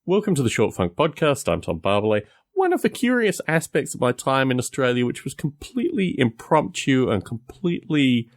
Welcome to the Short Funk Podcast. I'm Tom Barbalet. One of the curious aspects of my time in Australia, which was completely impromptu and completely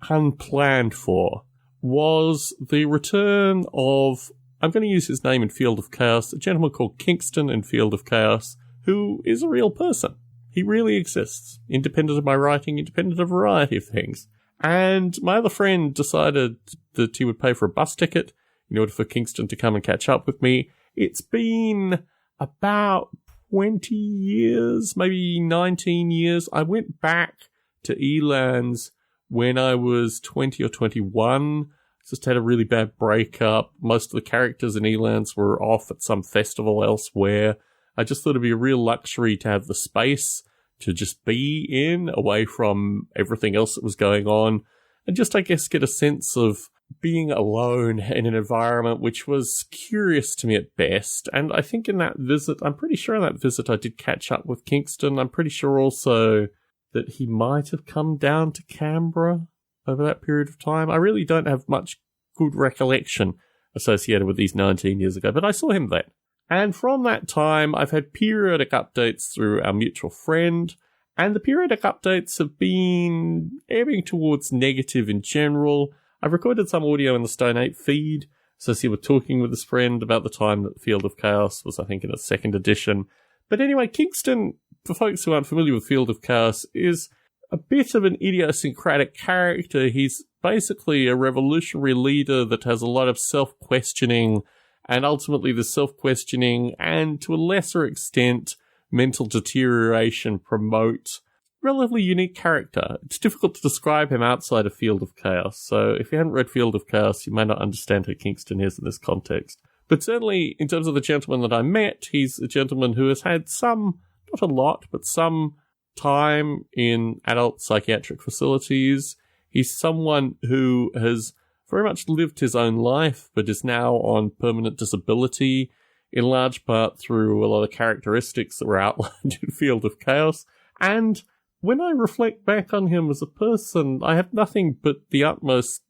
unplanned for, was the return of, I'm going to use his name in Field of Chaos, a gentleman called Kingston in Field of Chaos, who is a real person. He really exists, independent of my writing, independent of a variety of things. And my other friend decided that he would pay for a bus ticket in order for Kingston to come and catch up with me. It's been about 20 years, maybe 19 years. I went back to Elands when I was 20 or 21. Just had a really bad breakup. Most of the characters in Elands were off at some festival elsewhere. I just thought it'd be a real luxury to have the space to just be in, away from everything else that was going on, and just, I guess, get a sense of being alone in an environment which was curious to me at best. And I think in that visit, I'm pretty sure in that visit I did catch up with Kingston. I'm pretty sure also that he might have come down to Canberra over that period of time. I really don't have much good recollection associated with these 19 years ago, but I saw him then. And from that time, I've had periodic updates through our mutual friend, and the periodic updates have been ebbing towards negative in general. I've recorded some audio in the Stone Ape feed, so he was talking with his friend about the time that Field of Chaos was, I think, in its second edition. But anyway, Kingston, for folks who aren't familiar with Field of Chaos, is a bit of an idiosyncratic character. He's basically a revolutionary leader that has a lot of self-questioning, and ultimately the self-questioning and, to a lesser extent, mental deterioration promote relatively unique character. It's difficult to describe him outside of Field of Chaos, so if you haven't read Field of Chaos, you may not understand who Kingston is in this context. But certainly, in terms of the gentleman that I met, he's a gentleman who has had some, not a lot, but some time in adult psychiatric facilities. He's someone who has very much lived his own life, but is now on permanent disability, in large part through a lot of characteristics that were outlined in Field of Chaos. And when I reflect back on him as a person, I have nothing but the utmost,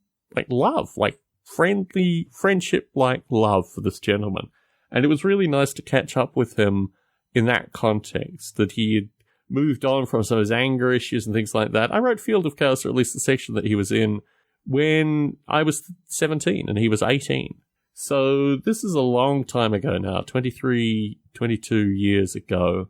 love, friendship-like love for this gentleman. And it was really nice to catch up with him in that context, that he had moved on from some of his anger issues and things like that. I wrote Field of Chaos, or at least the section that he was in, when I was 17 and he was 18. So this is a long time ago now, 23, 22 years ago.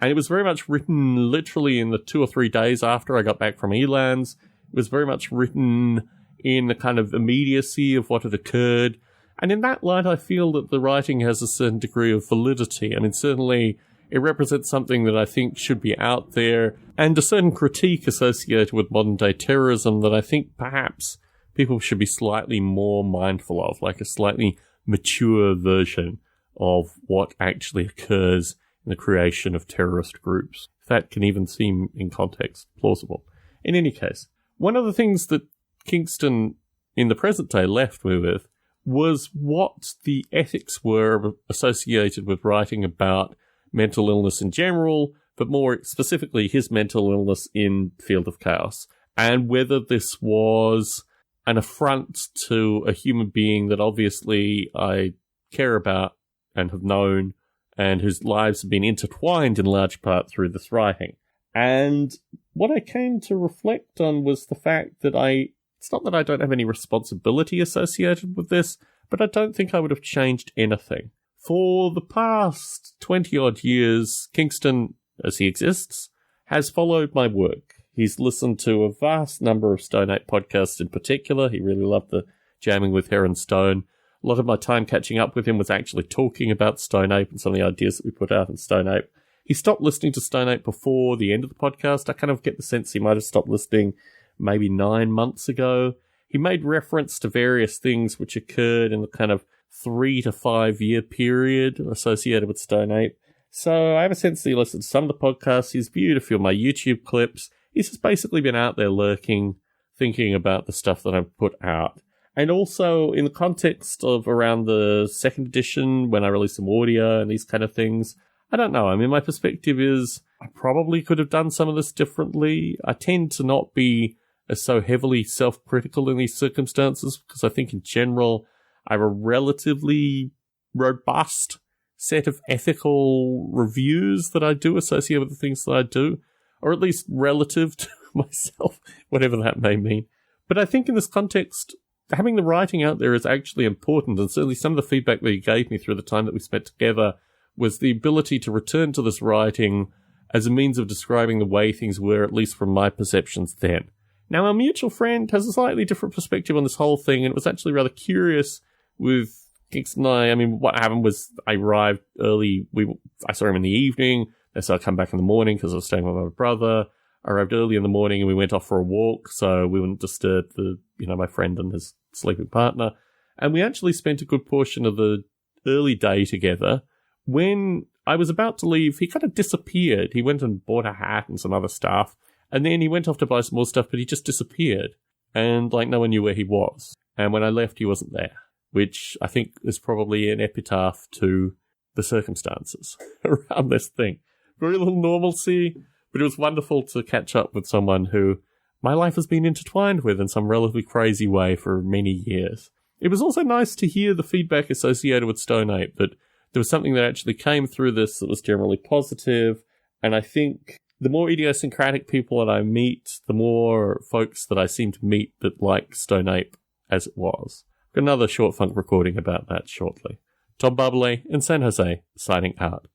And it was very much written literally in the 2 or 3 days after I got back from Elands. It was very much written in the kind of immediacy of what had occurred. And in that light, I feel that the writing has a certain degree of validity. I mean, certainly it represents something that I think should be out there, and a certain critique associated with modern-day terrorism that I think perhaps people should be slightly more mindful of, like a slightly mature version of what actually occurs in the creation of terrorist groups. That can even seem, in context, plausible. In any case, one of the things that Kingston, in the present day, left me with was what the ethics were associated with writing about mental illness in general, but more specifically his mental illness in Field of Chaos, and whether this was an affront to a human being that obviously I care about and have known, and whose lives have been intertwined in large part through this writing. And what I came to reflect on was the fact that it's not that I don't have any responsibility associated with this, but I don't think I would have changed anything. For the past 20-odd years, Kingston, as he exists, has followed my work. He's listened to a vast number of Stone Ape podcasts in particular. He really loved the Jamming with Heron Stone. A lot of my time catching up with him was actually talking about Stone Ape and some of the ideas that we put out in Stone Ape. He stopped listening to Stone Ape before the end of the podcast. I kind of get the sense he might have stopped listening maybe 9 months ago. He made reference to various things which occurred in the kind of 3 to 5 year period associated with Stone Ape. So I have a sense that he listened to some of the podcasts. He's viewed a few of my YouTube clips. He's just basically been out there lurking, thinking about the stuff that I've put out. And also, in the context of around the second edition, when I released some audio and these kind of things, I don't know. I mean, my perspective is I probably could have done some of this differently. I tend to not be so heavily self-critical in these circumstances, because I think in general I have a relatively robust set of ethical reviews that I do associated with the things that I do, or at least relative to myself, whatever that may mean. But I think in this context, having the writing out there is actually important, and certainly some of the feedback that you gave me through the time that we spent together was the ability to return to this writing as a means of describing the way things were, at least from my perceptions then. Now, our mutual friend has a slightly different perspective on this whole thing, and it was actually rather curious with Kingston and I. I mean, what happened was I arrived early. I saw him in the evening. Then so I come back in the morning because I was staying with my brother. I arrived early in the morning and we went off for a walk so we wouldn't disturb my friend and his sleeping partner. And we actually spent a good portion of the early day together. When I was about to leave, he kind of disappeared. He went and bought a hat and some other stuff. And then he went off to buy some more stuff, but he just disappeared. And no one knew where he was. And when I left, he wasn't there, which I think is probably an epitaph to the circumstances around this thing. Very little normalcy, but it was wonderful to catch up with someone who my life has been intertwined with in some relatively crazy way for many years. It was also nice to hear the feedback associated with Stone Ape, that there was something that actually came through this that was generally positive, and I think the more idiosyncratic people that I meet, the more folks that I seem to meet that like Stone Ape as it was. Got another short funk recording about that shortly. Tom Barbalet in San Jose, signing out.